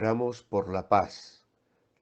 Oramos por la paz.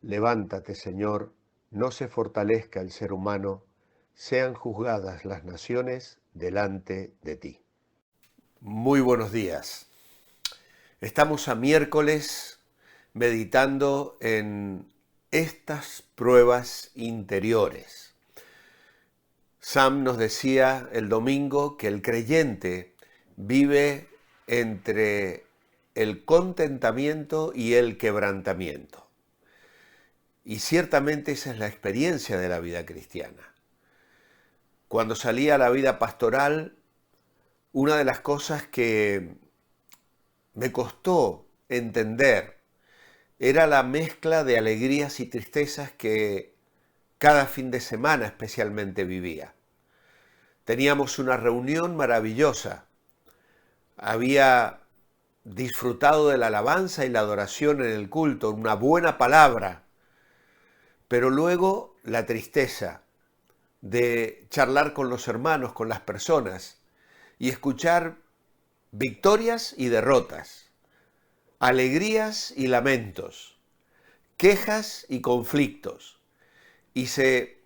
Levántate, Señor, no se fortalezca el ser humano, sean juzgadas las naciones delante de ti. Muy buenos días. Estamos a miércoles meditando en estas pruebas interiores. Sam nos decía el domingo que el creyente vive entre el contentamiento y el quebrantamiento. Y ciertamente esa es la experiencia de la vida cristiana. Cuando salía a la vida pastoral, una de las cosas que me costó entender era la mezcla de alegrías y tristezas que cada fin de semana especialmente vivía. Teníamos una reunión maravillosa. Había disfrutado de la alabanza y la adoración en el culto, una buena palabra, pero luego la tristeza de charlar con los hermanos, con las personas y escuchar victorias y derrotas, alegrías y lamentos, quejas y conflictos, y se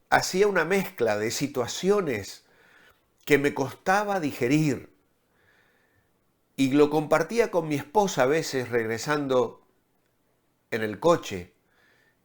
hacía una mezcla de situaciones que me costaba digerir. Y lo compartía con mi esposa a veces regresando en el coche,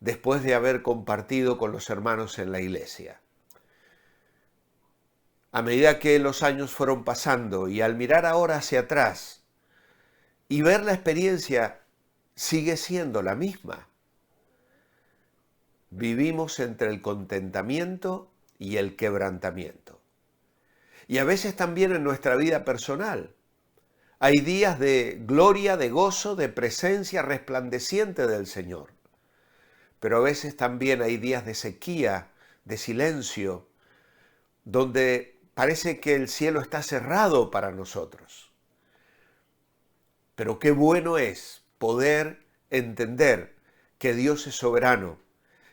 después de haber compartido con los hermanos en la iglesia. A medida que los años fueron pasando y al mirar ahora hacia atrás y ver la experiencia, sigue siendo la misma. Vivimos entre el contentamiento y el quebrantamiento. Y a veces también en nuestra vida personal. Hay días de gloria, de gozo, de presencia resplandeciente del Señor. Pero a veces también hay días de sequía, de silencio, donde parece que el cielo está cerrado para nosotros. Pero qué bueno es poder entender que Dios es soberano,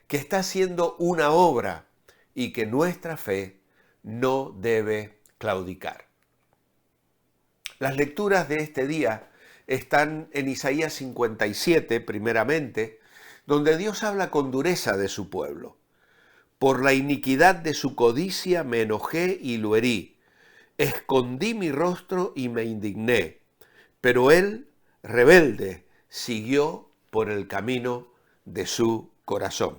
que está haciendo una obra y que nuestra fe no debe claudicar. Las lecturas de este día están en Isaías 57, primeramente, donde Dios habla con dureza de su pueblo. Por la iniquidad de su codicia me enojé y lo herí. Escondí mi rostro y me indigné. Pero él, rebelde, siguió por el camino de su corazón.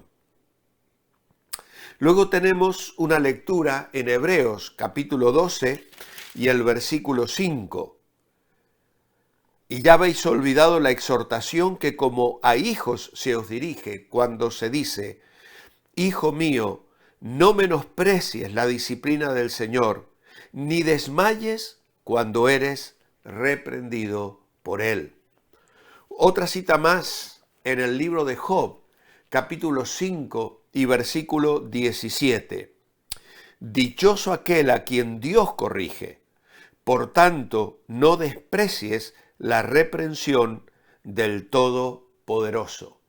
Luego tenemos una lectura en Hebreos, capítulo 12, y el versículo 5. Y ya habéis olvidado la exhortación que como a hijos se os dirige cuando se dice: Hijo mío, no menosprecies la disciplina del Señor, ni desmayes cuando eres reprendido por Él. Otra cita más en el libro de Job, capítulo 5 y versículo 17. Dichoso aquel a quien Dios corrige. Por tanto, no desprecies la reprensión del Todopoderoso.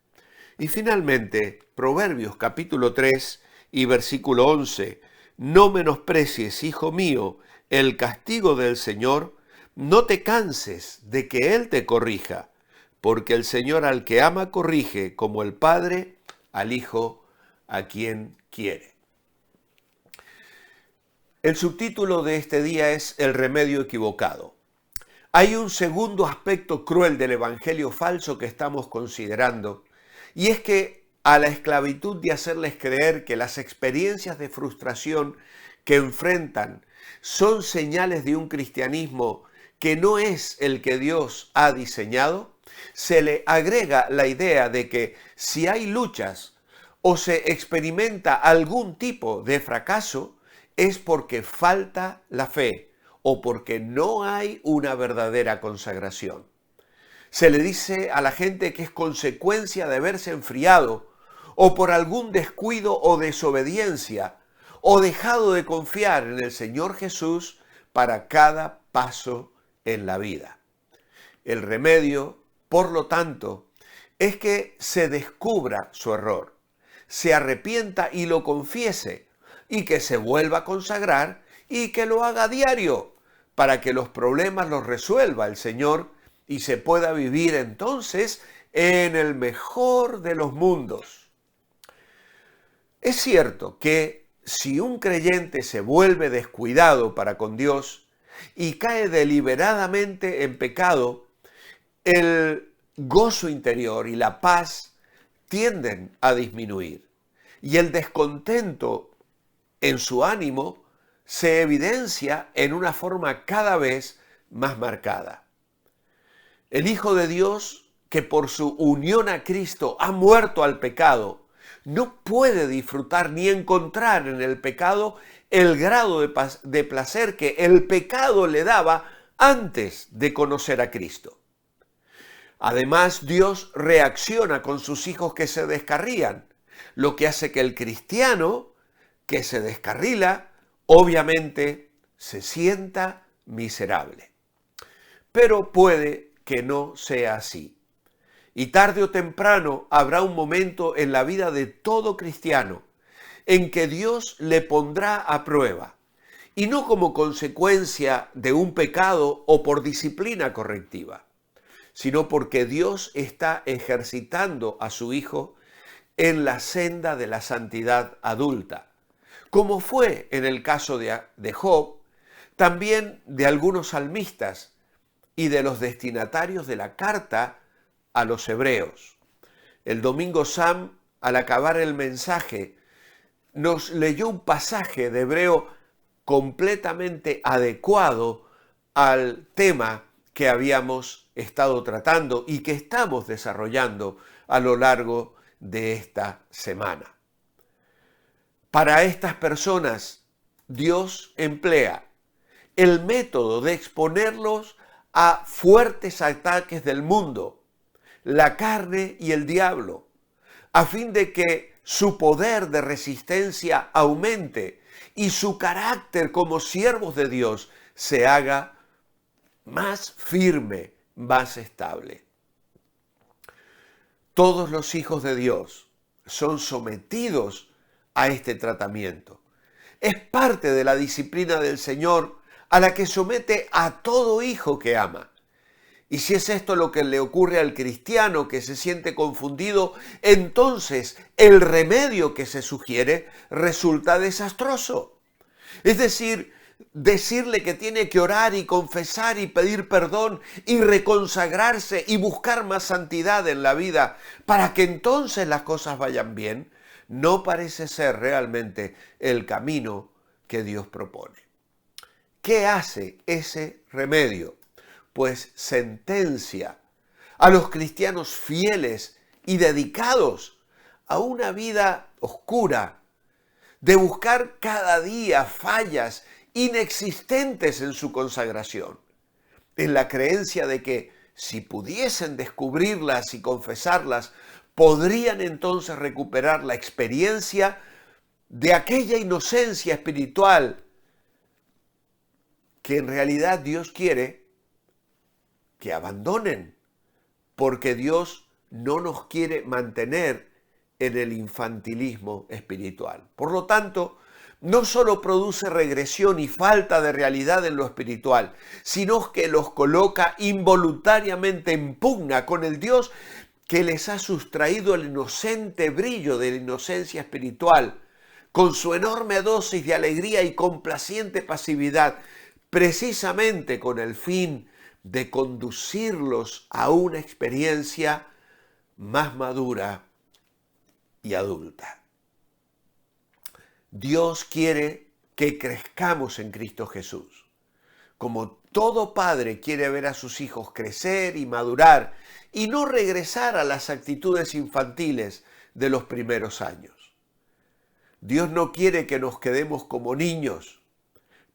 Y finalmente, Proverbios capítulo 3 y versículo 11. No menosprecies, hijo mío, el castigo del Señor, no te canses de que Él te corrija, porque el Señor al que ama corrige, como el Padre al Hijo a quien quiere. El subtítulo de este día es El remedio equivocado. Hay un segundo aspecto cruel del evangelio falso que estamos considerando, y es que a la esclavitud de hacerles creer que las experiencias de frustración que enfrentan son señales de un cristianismo que no es el que Dios ha diseñado, se le agrega la idea de que si hay luchas o se experimenta algún tipo de fracaso, es porque falta la fe o porque no hay una verdadera consagración. Se le dice a la gente que es consecuencia de haberse enfriado o por algún descuido o desobediencia o dejado de confiar en el Señor Jesús para cada paso en la vida. El remedio, por lo tanto, es que se descubra su error, se arrepienta y lo confiese, y que se vuelva a consagrar y que lo haga a diario para que los problemas los resuelva el Señor y se pueda vivir entonces en el mejor de los mundos. Es cierto que si un creyente se vuelve descuidado para con Dios y cae deliberadamente en pecado, el gozo interior y la paz tienden a disminuir y el descontento en su ánimo se evidencia en una forma cada vez más marcada. El Hijo de Dios, que por su unión a Cristo ha muerto al pecado, no puede disfrutar ni encontrar en el pecado el grado de placer que el pecado le daba antes de conocer a Cristo. Además, Dios reacciona con sus hijos que se descarrían, lo que hace que el cristiano que se descarrila, obviamente, se sienta miserable. Pero puede que no sea así. Y tarde o temprano habrá un momento en la vida de todo cristiano en que Dios le pondrá a prueba, y no como consecuencia de un pecado o por disciplina correctiva, sino porque Dios está ejercitando a su Hijo en la senda de la santidad adulta, como fue en el caso de Job, también de algunos salmistas y de los destinatarios de la carta a los hebreos. El domingo Sam, al acabar el mensaje, nos leyó un pasaje de Hebreo completamente adecuado al tema que habíamos estado tratando y que estamos desarrollando a lo largo de esta semana. Para estas personas, Dios emplea el método de exponerlos a fuertes ataques del mundo, la carne y el diablo, a fin de que su poder de resistencia aumente y su carácter como siervos de Dios se haga más firme, más estable. Todos los hijos de Dios son sometidos a este tratamiento. Es parte de la disciplina del Señor a la que somete a todo hijo que ama. Y si es esto lo que le ocurre al cristiano que se siente confundido, entonces el remedio que se sugiere resulta desastroso. Es decir, decirle que tiene que orar y confesar y pedir perdón y reconsagrarse y buscar más santidad en la vida para que entonces las cosas vayan bien, no parece ser realmente el camino que Dios propone. ¿Qué hace ese remedio? Pues sentencia a los cristianos fieles y dedicados a una vida oscura, de buscar cada día fallas inexistentes en su consagración, en la creencia de que si pudiesen descubrirlas y confesarlas, podrían entonces recuperar la experiencia de aquella inocencia espiritual que en realidad Dios quiere que abandonen, porque Dios no nos quiere mantener en el infantilismo espiritual. Por lo tanto, no solo produce regresión y falta de realidad en lo espiritual, sino que los coloca involuntariamente en pugna con el Dios que les ha sustraído el inocente brillo de la inocencia espiritual, con su enorme dosis de alegría y complaciente pasividad, precisamente con el fin de conducirlos a una experiencia más madura y adulta. Dios quiere que crezcamos en Cristo Jesús, como todo padre quiere ver a sus hijos crecer y madurar y no regresar a las actitudes infantiles de los primeros años. Dios no quiere que nos quedemos como niños,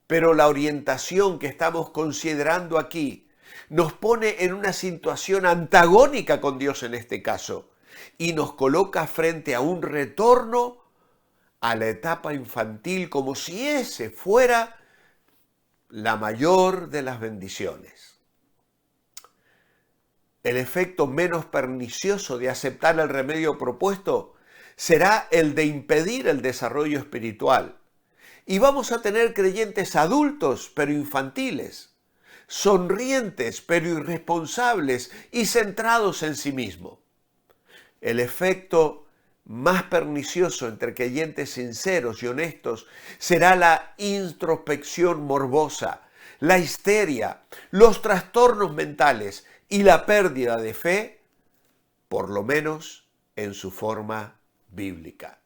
pero la orientación que estamos considerando aquí nos pone en una situación antagónica con Dios en este caso y nos coloca frente a un retorno a la etapa infantil como si ese fuera la mayor de las bendiciones. El efecto menos pernicioso de aceptar el remedio propuesto será el de impedir el desarrollo espiritual. Y vamos a tener creyentes adultos pero infantiles, sonrientes pero irresponsables y centrados en sí mismo. el efecto más pernicioso entre creyentes sinceros y honestos será la introspección morbosa, la histeria, los trastornos mentales y la pérdida de fe, por lo menos en su forma bíblica.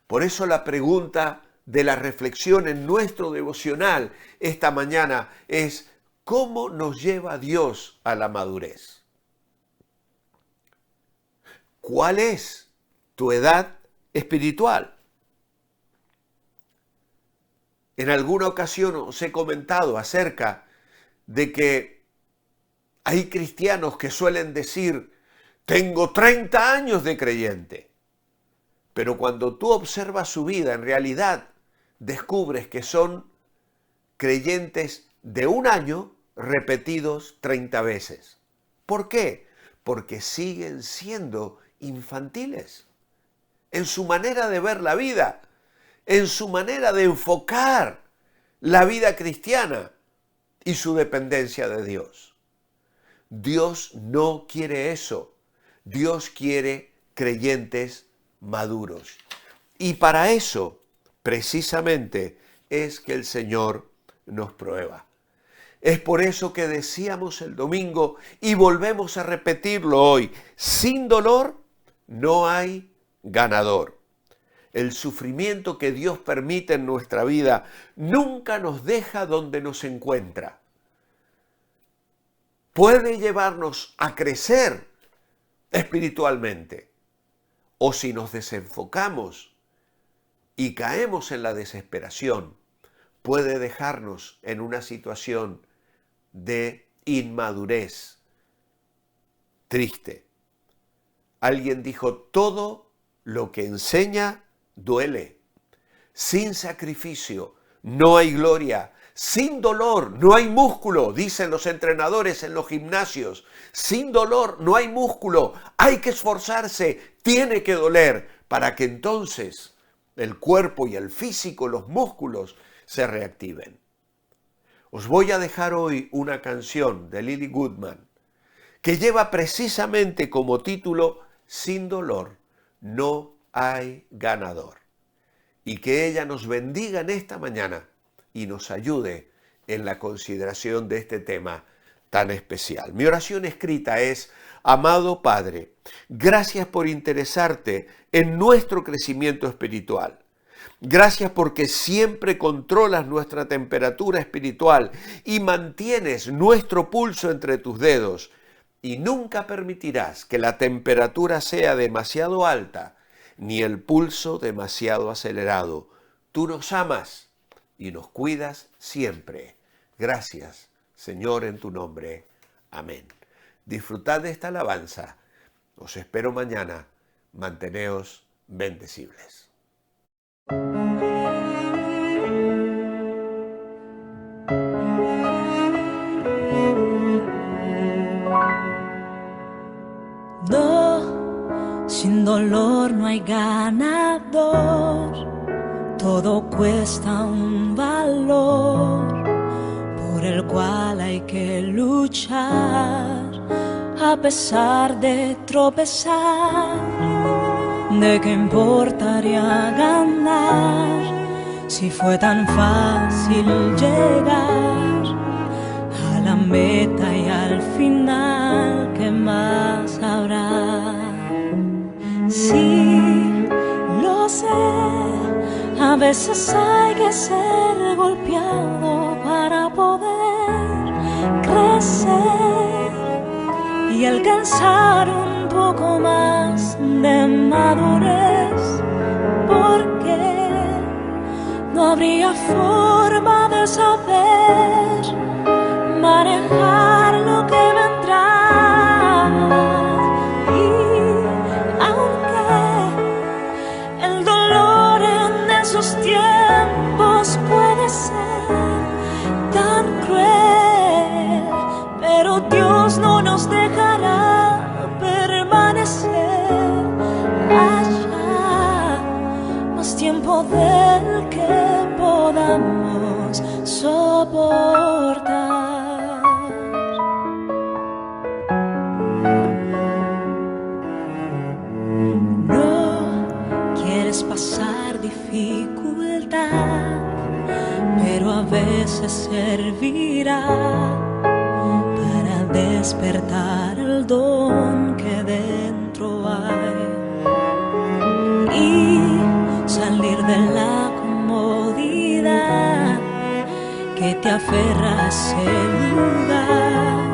Por eso la pregunta de la reflexión en nuestro devocional esta mañana es: ¿cómo nos lleva Dios a la madurez? ¿Cuál es tu edad espiritual? En alguna ocasión os he comentado acerca de que hay cristianos que suelen decir: tengo 30 años de creyente. Pero cuando tú observas su vida, en realidad descubres que son creyentes de un año repetidos 30 veces. ¿Por qué? Porque siguen siendo infantiles en su manera de ver la vida, en su manera de enfocar la vida cristiana y su dependencia de Dios. Dios no quiere eso. Dios quiere creyentes maduros. Y para eso, precisamente, es que el Señor nos prueba. Es por eso que decíamos el domingo y volvemos a repetirlo hoy: sin dolor no hay ganador. El sufrimiento que Dios permite en nuestra vida nunca nos deja donde nos encuentra. Puede llevarnos a crecer espiritualmente, o si nos desenfocamos y caemos en la desesperación, puede dejarnos en una situación de inmadurez triste. Alguien dijo: todo lo que enseña duele. Sin sacrificio no hay gloria. Sin dolor no hay músculo, dicen los entrenadores en los gimnasios. Sin dolor no hay músculo. Hay que esforzarse, tiene que doler, para que entonces el cuerpo y el físico, los músculos, se reactiven. Os voy a dejar hoy una canción de Lily Goodman que lleva precisamente como título: sin dolor no hay ganador. Y que ella nos bendiga en esta mañana y nos ayude en la consideración de este tema tan especial. Mi oración escrita es: amado Padre, gracias por interesarte en nuestro crecimiento espiritual. Gracias porque siempre controlas nuestra temperatura espiritual y mantienes nuestro pulso entre tus dedos, y nunca permitirás que la temperatura sea demasiado alta ni el pulso demasiado acelerado. Tú nos amas y nos cuidas siempre. Gracias, Señor, en tu nombre. Amén. Disfrutad de esta alabanza. Os espero mañana. Manteneos bendecibles. No, sin dolor no hay ganador. Todo cuesta un valor por el cual hay que luchar a pesar de tropezar. ¿De qué importaría ganar si fue tan fácil llegar a la meta y al final? ¿Qué más habrá? Sí, lo sé. A veces hay que ser golpeado para poder crecer y alcanzar un poco más de madurez, porque no habría forma de saber manejar lo que vendrá. Y aunque el dolor en esos tiempos puede ser tan cruel, pero Dios no nos dejará permanecer allá más tiempo del que podamos soportar. servirá para despertar el don que dentro hay y salir de la comodidad que te aferra a ese lugar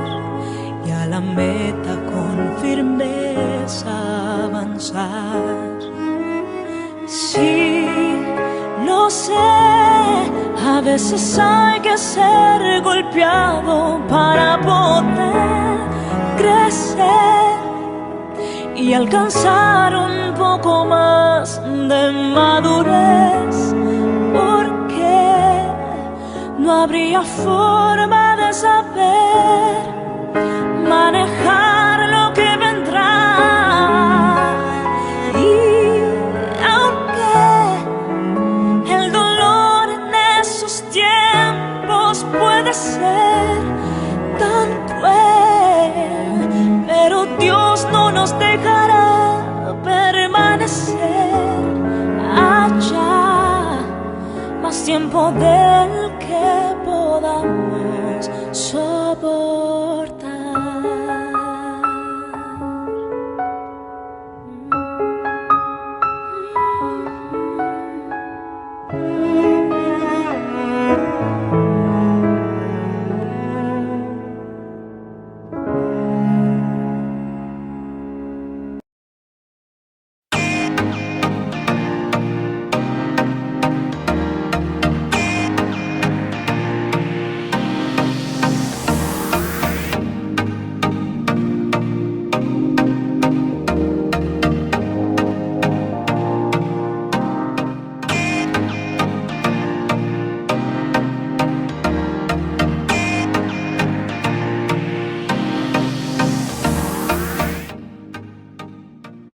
y a la meta con firmeza avanzar. Sí, lo sé, a veces hay que ser golpeado para poder crecer y alcanzar un poco más de madurez, porque no habría forma de saber manejar lo que vendrá. Y aunque el dolor en esos tiempos puede ser tan cruel, pero Dios no nos dejará permanecer allá más tiempo del que podamos